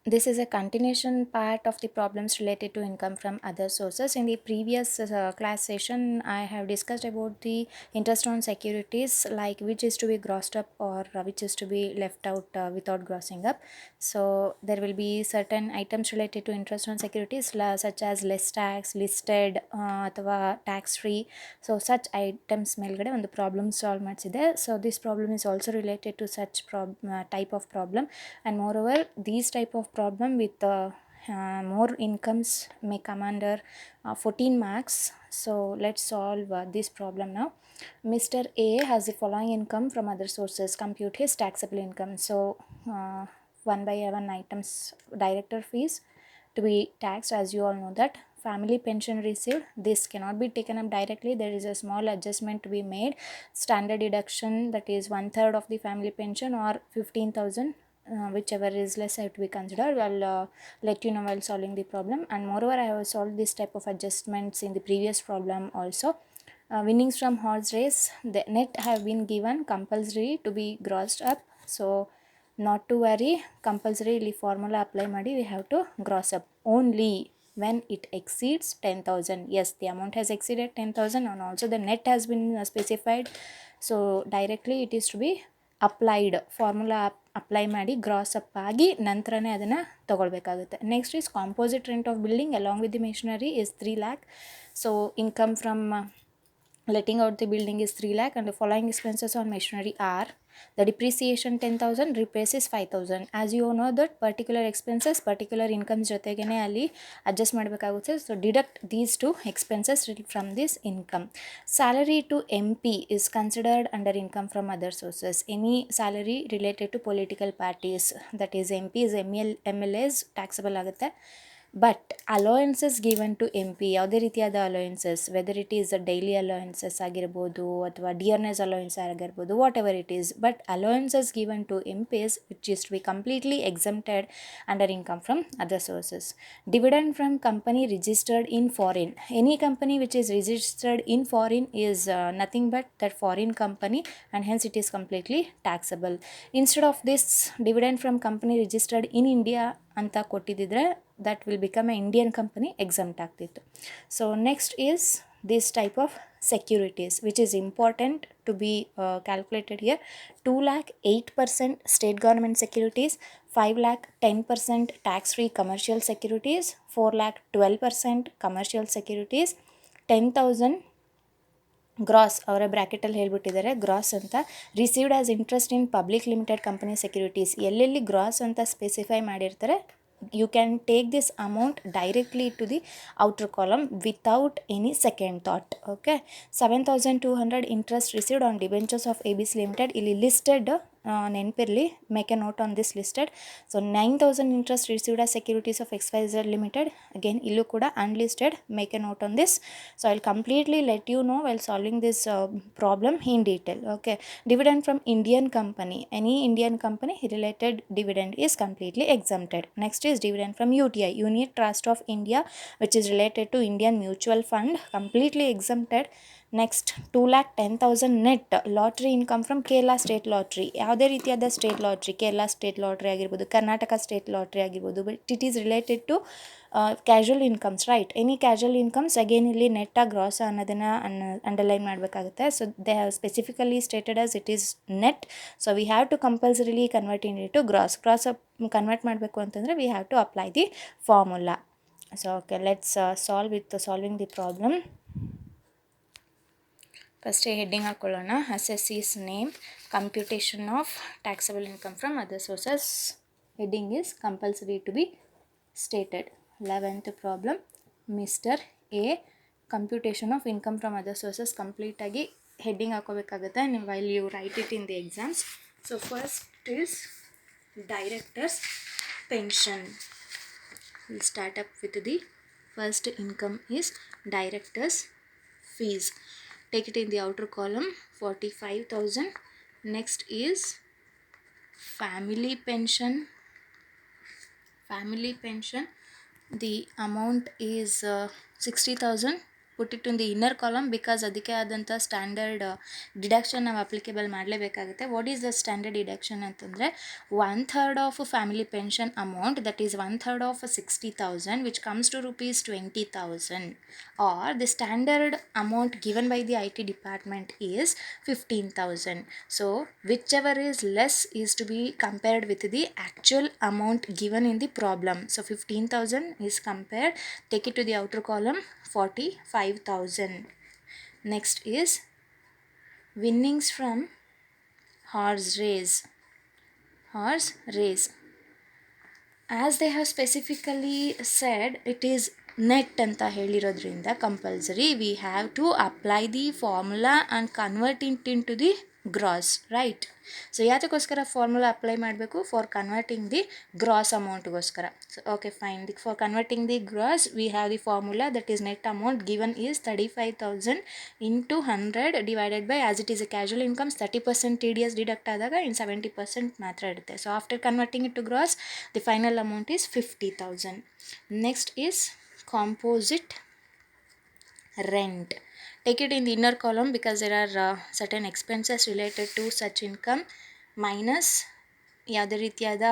This is a continuation part of the problems related to income from other sources. In the previous class session, I have discussed about the interest on securities, like which is to be grossed up or which is to be left out without grossing up. So there will be certain items related to interest on securities, such as less tax, listed, ಅಥವಾ tax free. So such items ಮೇಲ್ಗಡೆ ಒಂದು problem solve ಮಾಡಿಸಿದೆ. So this problem is also related to such type of problem, and moreover these type of problem with more incomes may come under 14 marks. So let's solve this problem now. Mr. A has the following income from other sources. Compute his taxable income. So one by one items. Director fees to be taxed, as you all know that. Family pension received, this cannot be taken up directly, there is a small adjustment to be made. Standard deduction, that is one third of the family pension or 15,000, whichever is less have to be considered. I'll let you know while solving the problem. And moreover, I have solved this type of adjustments in the previous problem also. Winnings from horse race, the net have been given compulsory to be grossed up. So not to worry, compulsory ಇಲ್ಲಿ formula apply ಮಾಡಿ we have to gross up only when it exceeds 10,000. Yes, the amount has exceeded 10,000 and also the net has been specified. So directly it is to be applied, formula apply ಮಾಡಿ gross up ಆಗಿ ನಂತರನೇ ಅದನ್ನು ತೊಗೊಳ್ಬೇಕಾಗುತ್ತೆ. Next is composite rent of building along with the machinery is 3 lakh. So income from letting out the building is 3 lakh, and the following expenses on machinery are: the depreciation 10,000, repairs is 5,000. As you know that particular expenses particular incomes ಜೊತೆಗೇನೆ ಅಲ್ಲಿ adjust ಮಾಡಬೇಕಾಗುತ್ತೆ. So deduct these two expenses from this income. Salary to MP is considered under income from other sources. Any salary related to political parties, that is MPs, MLAs taxable ಆಗುತ್ತೆ. But allowances given to MP, ಯಾವುದೇ ರೀತಿಯಾದ ಅಲೋಯನ್ಸಸ್, whether it is daily allowances ಆಗಿರ್ಬೋದು ಅಥವಾ dearness allowance ಆಗಿರ್ಬೋದು, whatever it is, but allowances given to MPs which is to be completely exempted under income from other sources. Dividend from company registered in foreign, any company which is registered in foreign is nothing but that foreign company, and hence it is completely taxable. Instead of this dividend from company registered in India ಅಂತ ಕೊಟ್ಟಿದ್ದಿದ್ರೆ that will become an Indian company, exempt ಆಗ್ತಿತ್ತು. So next is this type of securities which is important to be calculated here. 2 lakh 8% state government securities, 5 lakh 10% tax free commercial securities, 4 lakh 12% commercial securities, 10,000 gross ಅವರ ಬ್ರ್ಯಾಕೆಟಲ್ಲಿ ಹೇಳ್ಬಿಟ್ಟಿದ್ದಾರೆ gross ಅಂತ. Received as interest in public limited company securities, ಎಲ್ಲೆಲ್ಲಿ gross ಅಂತ specify ಮಾಡಿರ್ತಾರೆ you can take this amount directly to the outer column without any second thought. Okay, 7,200 interest received on debentures of ABC Limited, ಇಲ್ಲಿ listed ನೆನಪಿರಲಿ, make a note on this listed. So 9,000 interest received as securities of XYZ limited, again ಇಲ್ಲೂ ಕೂಡ unlisted, make a note on this. So I will completely let you know while solving this problem in detail. Okay, dividend from Indian company, any Indian company related dividend is completely exempted. Next is dividend from UTI, Unit Trust of India, which is related to Indian Mutual Fund, completely exempted. Next 2,10,000 net lottery income from Kerala state lottery, ಯಾವುದೇ ರೀತಿಯಾದ state lottery, Kerala state lottery ಆಗಿರ್ಬೋದು, Karnataka state lottery ಆಗಿರ್ಬೋದು, but it is related to casual incomes, right. Any casual incomes again ಇಲ್ಲಿ net gross ಅನ್ನೋದನ್ನು underline ಮಾಡಬೇಕಾಗುತ್ತೆ. So they have specifically stated as it is net. So we have to compulsorily convert into gross. Convert ಮಾಡಬೇಕು ಅಂತಂದರೆ we have to apply the formula. So okay, let's solve with solving the problem. First heading ಹಾಕ್ಕೊಳ್ಳೋಣ. Assessee's name, computation of taxable income from other sources. Heading is compulsory to be stated. 11th problem, mister A, computation of income from other sources ಕಂಪ್ಲೀಟಾಗಿ heading ಹಾಕೋಬೇಕಾಗುತ್ತೆ ನೀವು while you write it in the exams. So first is director's pension. We'll start up with the first income is director's fees. Take it in the outer column, 45,000. Next is family pension. The amount is 60,000. put it in the inner column because ಅದಕ್ಕೆ ಆದಂಥ standard deduction ನಾವು applicable ಮಾಡಲೇಬೇಕಾಗುತ್ತೆ. What is the standard deduction ಅಂತಂದರೆ 1/3 of family pension amount, that is 1/3 of 60,000 which comes to rupees 20,000, or the standard amount given by the IT department is 15,000. So whichever is less is to be compared with the actual amount given in the problem. So 15,000 is compared, take it to the outer column, 45,000. Next is winnings from horse race. As they have specifically said, it is net ಅಂತ ಹೇಳಿರೋದ್ರಿಂದ compulsory we have to apply the formula and convert it into the gross, right? So ಯಾತಕ್ಕೋಸ್ಕರ formula apply ಮಾಡಬೇಕು? For converting the gross ಅಮೌಂಟ್ಗೋಸ್ಕರ. So okay fine, for converting the gross we have the formula that is net amount given is 35,000 into 100 divided by, as it is a casual incomes 30% TDS deduct ಆದಾಗ ಇನ್ನು 70% ಮಾತ್ರ ಇರುತ್ತೆ. So after converting it to gross the final amount is 50,000. Next is composite rent. Take it in the inner column because there are certain expenses related to such income minus ಯಾವುದೇ ರೀತಿಯಾದ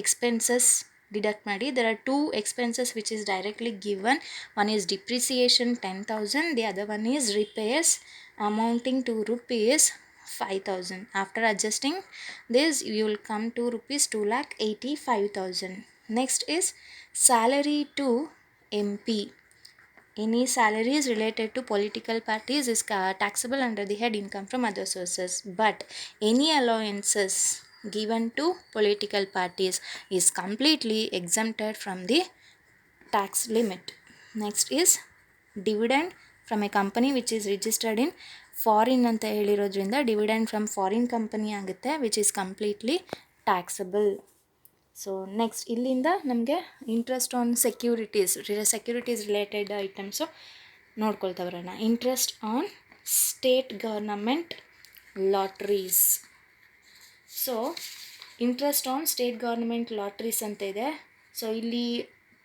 expenses deduct ಮಾಡಿ. there are two expenses which is directly given. One is depreciation 10,000, the other one is repairs amounting to rupees 5,000. After adjusting this you will come to rupees 2,85,000. next is salary to MP. Any salaries related to political parties is taxable under the head income from other sources, but any allowances given to political parties is completely exempted from the tax limit. Next is dividend from a company which is registered in foreign ಅಂತ ಹೇಳಿರೋದ್ರಿಂದ dividend from foreign company ಆಗುತ್ತೆ, which is completely taxable. So next ಇಲ್ಲಿಂದ ನಮಗೆ interest on securities related items ನೋಡ್ಕೊಳ್ತಾ ಬರೋಣ. Interest on state government lotteries. So interest on state government lotteries ಅಂತ ಇದೆ. So ಇಲ್ಲಿ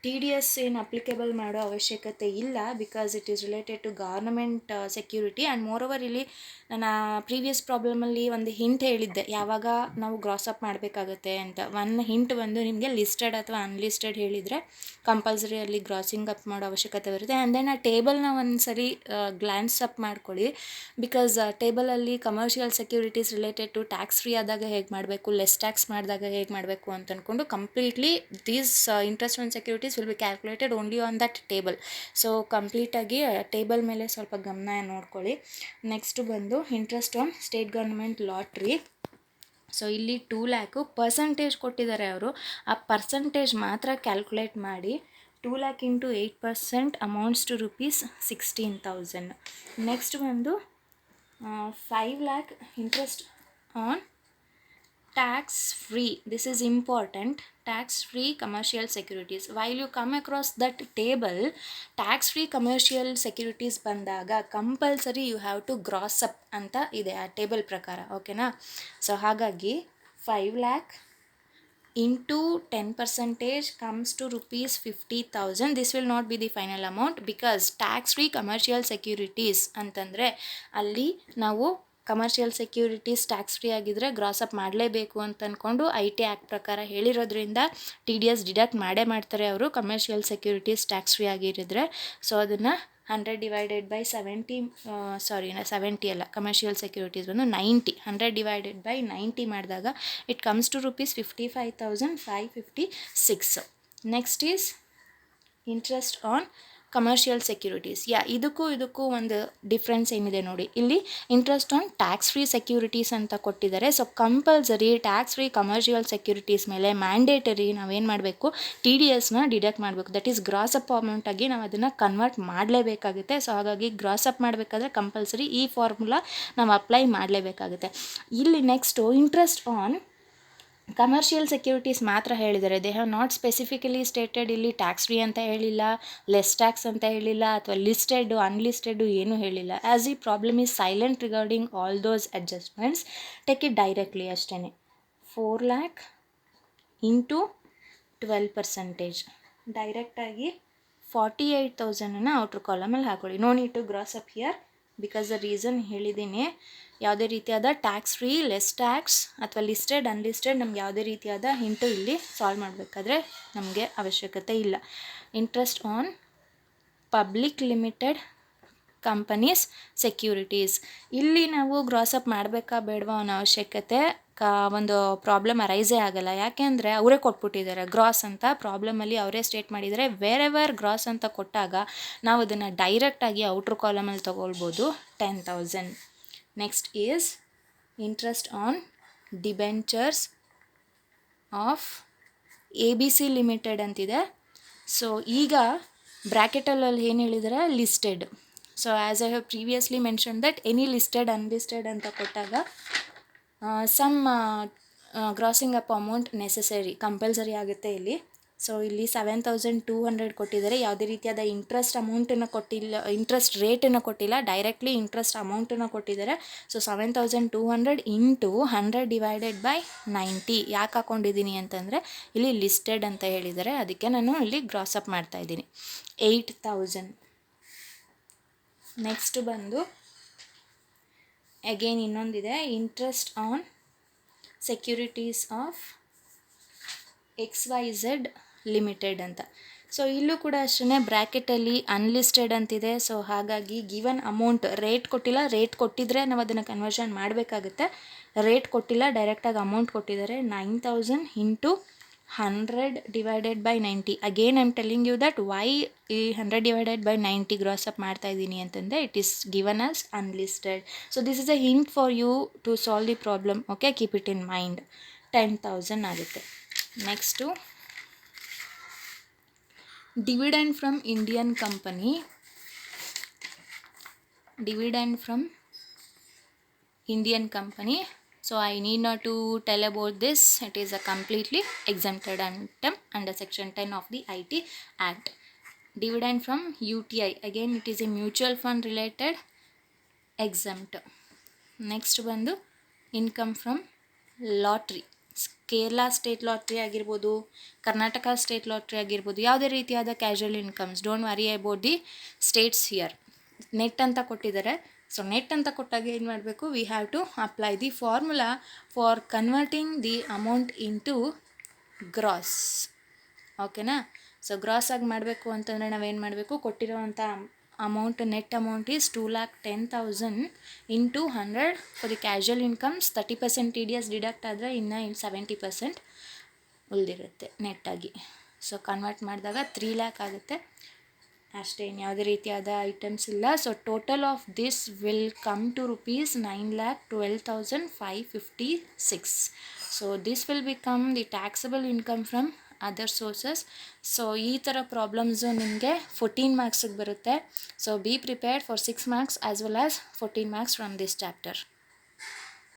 TDS ಏನು ಅಪ್ಲಿಕೇಬಲ್ ಮಾಡೋ ಅವಶ್ಯಕತೆ ಇಲ್ಲ, because it is related to government security. And moreover ಇಲ್ಲಿ ನಾನು ಪ್ರೀವಿಯಸ್ ಪ್ರಾಬ್ಲಮಲ್ಲಿ ಒಂದು ಹಿಂಟ್ ಹೇಳಿದ್ದೆ ಯಾವಾಗ ನಾವು ಗ್ರಾಸ್ ಅಪ್ ಮಾಡಬೇಕಾಗುತ್ತೆ ಅಂತ. ಒನ್ ಹಿಂಟ್ ಬಂದು ನಿಮಗೆ ಲಿಸ್ಟೆಡ್ ಅಥವಾ ಅನ್ಲಿಸ್ಟೆಡ್ ಹೇಳಿದರೆ ಕಂಪಲ್ಸರಿ ಅಲ್ಲಿ ಗ್ರಾಸಿಂಗ್ ಅಪ್ ಮಾಡೋ ಅವಶ್ಯಕತೆ ಬರುತ್ತೆ. ಆ್ಯಂಡ್ ದೆನ್ ಆ ಟೇಬಲ್ನ ಒಂದು ಸರಿ ಗ್ಲ್ಯಾನ್ಸ್ ಅಪ್ ಮಾಡ್ಕೊಳ್ಳಿ, ಬಿಕಾಸ್ ಟೇಬಲಲ್ಲಿ commercial securities related to tax free ಆದಾಗ ಹೇಗೆ ಮಾಡಬೇಕು, ಲೆಸ್ ಟ್ಯಾಕ್ಸ್ ಮಾಡಿದಾಗ ಹೇಗೆ ಮಾಡಬೇಕು ಅಂತ ಅಂದ್ಕೊಂಡು completely these interest on securities will be calculated only on that table. So ಕಂಪ್ಲೀಟಾಗಿ ಟೇಬಲ್ ಮೇಲೆ ಸ್ವಲ್ಪ ಗಮನ ನೋಡ್ಕೊಳ್ಳಿ. ನೆಕ್ಸ್ಟು ಬಂದು interest on state government lottery. So ಇಲ್ಲಿ 2 ಲ್ಯಾಕು ಪರ್ಸಂಟೇಜ್ ಕೊಟ್ಟಿದ್ದಾರೆ ಅವರು, ಆ ಪರ್ಸಂಟೇಜ್ ಮಾತ್ರ ಕ್ಯಾಲ್ಕುಲೇಟ್ ಮಾಡಿ. 2 lakh into 8% amounts to rupees 16,000. Next ಬಂದು 5 lakh interest on tax free. This is important. Tax free commercial securities. While you come across that table, tax free commercial securities ಬಂದಾಗ compulsory you have to gross up ಅಂತ ಇದೆ ಆ table ಪ್ರಕಾರ, ಓಕೆನಾ? So ಹಾಗಾಗಿ 5 lakh into 10% comes to rupees 50,000. this will not be the final amount because tax free commercial securities ಅಂತಂದರೆ ಅಲ್ಲಿ ನಾವು ಕಮರ್ಷಿಯಲ್ ಸೆಕ್ಯೂರಿಟೀಸ್ ಟ್ಯಾಕ್ಸ್ ಫ್ರೀ ಆಗಿದ್ದರೆ ಗ್ರಾಸ್ ಅಪ್ ಮಾಡಲೇಬೇಕು ಅಂತ ಅಂದ್ಕೊಂಡು IT ಆ್ಯಕ್ಟ್ ಪ್ರಕಾರ ಹೇಳಿರೋದ್ರಿಂದ TDS ಡಿಡಕ್ಟ್ ಮಾಡ್ತಾರೆ ಅವರು, ಕಮರ್ಷಿಯಲ್ ಸೆಕ್ಯೂರಿಟೀಸ್ ಟ್ಯಾಕ್ಸ್ ಫ್ರೀ ಆಗಿರಿದ್ರೆ. ಸೊ ಅದನ್ನು 100 ಡಿವೈಡೆಡ್ ಬೈ 70 70 ಅಲ್ಲ, ಕಮರ್ಷಿಯಲ್ ಸೆಕ್ಯೂರಿಟೀಸ್ ಬಂದು 90, 100 ಡಿವೈಡೆಡ್ ಬೈ 90 ಮಾಡಿದಾಗ it comes to rupees 55,556. Next is interest on commercial securities. ಇದಕ್ಕೂ ಒಂದು ಡಿಫ್ರೆನ್ಸ್ ಏನಿದೆ ನೋಡಿ. ಇಲ್ಲಿ interest on tax free securities ಅಂತ ಕೊಟ್ಟಿದ್ದಾರೆ. So compulsory tax free commercial securities ಮೇಲೆ ಮ್ಯಾಂಡೇಟರಿ ನಾವೇನು ಮಾಡಬೇಕು, TDSನ ಡಿಡಕ್ಟ್ ಮಾಡಬೇಕು. ದಟ್ ಈಸ್ ಗ್ರಾಸ್ ಅಪ್ ಅಮೌಂಟಾಗಿ ನಾವು ಅದನ್ನು ಕನ್ವರ್ಟ್ ಮಾಡಲೇಬೇಕಾಗುತ್ತೆ. ಸೊ ಹಾಗಾಗಿ ಗ್ರಾಸ್ ಅಪ್ ಮಾಡಬೇಕಾದ್ರೆ ಕಂಪಲ್ಸರಿ ಈ ಫಾರ್ಮುಲಾ ನಾವು ಅಪ್ಲೈ ಮಾಡಲೇಬೇಕಾಗುತ್ತೆ. ಇಲ್ಲಿ next interest on commercial securities ಮಾತ್ರ ಹೇಳಿದ್ದಾರೆ. They have not specifically stated ಇಲ್ಲಿ ಟ್ಯಾಕ್ಸ್ ಫ್ರೀ ಅಂತ ಹೇಳಿಲ್ಲ, ಲೆಸ್ ಟ್ಯಾಕ್ಸ್ ಅಂತ ಹೇಳಿಲ್ಲ, ಅಥವಾ ಲಿಸ್ಟೆಡ್ ಅನ್ಲಿಸ್ಟೆಡ್ ಏನೂ ಹೇಳಿಲ್ಲ. ಆ್ಯಸ್ ಈ problem is silent regarding all those adjustments, take it directly ಅಷ್ಟೇ. 4 ಲ್ಯಾಕ್ ಇಂಟು 12%, ಡೈರೆಕ್ಟಾಗಿ 48,000 ಔಟ್ರ್ ಕಾಲಮಲ್ಲಿ ಹಾಕೊಳ್ಳಿ. No need to gross up here because the reason ಹೇಳಿದ್ದೀನಿ. ಯಾವುದೇ ರೀತಿಯಾದ ಟ್ಯಾಕ್ಸ್ ಫ್ರೀ, ಲೆಸ್ ಟ್ಯಾಕ್ಸ್ ಅಥವಾ ಲಿಸ್ಟೆಡ್ ಅನ್ಲಿಸ್ಟೆಡ್ ನಮ್ಗೆ ಯಾವುದೇ ರೀತಿಯಾದ ಹಿಂಟು ಇಲ್ಲಿ ಸಾಲ್ವ್ ಮಾಡಬೇಕಾದ್ರೆ ನಮಗೆ ಅವಶ್ಯಕತೆ ಇಲ್ಲ. Interest on public limited companies securities, ಇಲ್ಲಿ ನಾವು ಗ್ರಾಸ್ ಅಪ್ ಮಾಡಬೇಕಾ ಬೇಡವಾ ಅನ್ನೋ ಅವಶ್ಯಕತೆ ಒಂದು ಪ್ರಾಬ್ಲಮ್ ಅರೈಸೇ ಆಗಲ್ಲ. ಯಾಕೆ ಅಂದರೆ ಅವರೇ ಕೊಟ್ಬಿಟ್ಟಿದ್ದಾರೆ ಗ್ರಾಸ್ ಅಂತ. ಪ್ರಾಬ್ಲಮಲ್ಲಿ ಅವರೇ ಸ್ಟೇಟ್ ಮಾಡಿದರೆ ವೇರೆವರ್ ಗ್ರಾಸ್ ಅಂತ ಕೊಟ್ಟಾಗ ನಾವು ಅದನ್ನು ಡೈರೆಕ್ಟಾಗಿ ಔಟ್ರ್ ಕಾಲಮಲ್ಲಿ ತೊಗೊಳ್ಬೋದು. 10,000. Next is interest on debentures of ABC limited ಅಂತಿದೆ. ಸೊ ಈಗ ಬ್ರ್ಯಾಕೆಟಲ್ಲಿ ಏನು ಹೇಳಿದರೆ listed. So as I have previously mention that any listed unlisted ಅಂತ ಕೊಟ್ಟಾಗ some grossing up amount necessary compulsory ಆಗುತ್ತೆ ಇಲ್ಲಿ. ಸೊ ಇಲ್ಲಿ 7,200 ಕೊಟ್ಟಿದ್ದಾರೆ. ಯಾವುದೇ ರೀತಿಯಾದ ಇಂಟ್ರೆಸ್ಟ್ ಅಮೌಂಟನ್ನು ಕೊಟ್ಟಿಲ್ಲ, ಇಂಟ್ರೆಸ್ಟ್ ರೇಟನ್ನು ಕೊಟ್ಟಿಲ್ಲ, ಡೈರೆಕ್ಟ್ಲಿ ಇಂಟ್ರೆಸ್ಟ್ ಅಮೌಂಟನ್ನು ಕೊಟ್ಟಿದ್ದಾರೆ. ಸೊ 7,200 ಇಂಟು 100 ಡಿವೈಡೆಡ್ ಬೈ 90 ಯಾಕೆ ಹಾಕ್ಕೊಂಡಿದ್ದೀನಿ ಅಂತಂದರೆ ಇಲ್ಲಿ ಲಿಸ್ಟೆಡ್ ಅಂತ ಹೇಳಿದ್ದಾರೆ, ಅದಕ್ಕೆ ನಾನು ಇಲ್ಲಿ ಗ್ರಾಸ್ ಅಪ್ ಮಾಡ್ತಾಯಿದ್ದೀನಿ. 8,000. ನೆಕ್ಸ್ಟ್ ಬಂದು ಅಗೇನ್ ಇನ್ನೊಂದಿದೆ, interest on securities of XYZ limited ಅಂತ. ಸೊ ಇಲ್ಲೂ ಕೂಡ ಅಷ್ಟೇ ಬ್ರ್ಯಾಕೆಟಲ್ಲಿ ಅನ್ಲಿಸ್ಟೆಡ್ ಅಂತಿದೆ. ಸೊ ಹಾಗಾಗಿ ಗಿವನ್ ಅಮೌಂಟ್ ರೇಟ್ ಕೊಟ್ಟಿಲ್ಲ, ರೇಟ್ ಕೊಟ್ಟಿದ್ರೆ ನಾವು ಅದನ್ನು ಕನ್ವರ್ಷನ್ ಮಾಡಬೇಕಾಗುತ್ತೆ. ರೇಟ್ ಕೊಟ್ಟಿಲ್ಲ, ಡೈರೆಕ್ಟಾಗಿ ಅಮೌಂಟ್ ಕೊಟ್ಟಿದ್ದಾರೆ. 9,000 into 100 divided by 90. Again I am telling you that why ಈ 100 ಡಿವೈಡೆಡ್ ಬೈ 90 ಗ್ರಾಸ್ ಅಪ್ ಮಾಡ್ತಾ ಇದ್ದೀನಿ ಅಂತಂದರೆ it is given as unlisted. So this is a hint for you to solve the problem. Okay, keep it in mind. 10,000 ಆಗುತ್ತೆ. Next dividend from Indian company. Dividend from Indian company. So I need not to tell about this. It is a completely exempted item under section 10 of the IT Act. Dividend from UTI, again it is a mutual fund related exempt. Next ಬಂದು income from lottery. Kerala state lottery ಆಗಿರ್ಬೋದು, Karnataka state lottery ಆಗಿರ್ಬೋದು, ಯಾವುದೇ ರೀತಿಯಾದ casual incomes. Don't worry about the states here. Net ಅಂತ ಕೊಟ್ಟಿದ್ದಾರೆ. So net ಅಂತ ಕೊಟ್ಟಾಗ ಏನು ಮಾಡಬೇಕು, we have to apply the formula for converting the amount into gross. ಓಕೆನಾ? ಸೊ ಗ್ರಾಸ್ ಆಗಿ ಮಾಡಬೇಕು ಅಂತಂದರೆ ನಾವೇನು ಮಾಡಬೇಕು, ಕೊಟ್ಟಿರೋವಂಥ amount net amount is 2,10,000 into 100 for the casual incomes. 30% TDS deduct ಆದರೆ ಇನ್ನು 70% ಉಳಿದಿರುತ್ತೆ ನೆಟ್ಟಾಗಿ. ಸೊ ಕನ್ವರ್ಟ್ ಮಾಡಿದಾಗ 3 lakh ಆಗುತ್ತೆ ಅಷ್ಟೇ, ಯಾವುದೇ ರೀತಿಯಾದ ಐಟಮ್ಸ್ ಇಲ್ಲ. So total of this will come to rupees 9,12,556. So this will become the taxable income from other sources. So ಈ ಥರ ಪ್ರಾಬ್ಲಮ್ಸು ನಿಮಗೆ 14 ಮಾರ್ಕ್ಸಿಗೆ ಬರುತ್ತೆ. So be prepared for 6 marks as well as 14 marks from this chapter.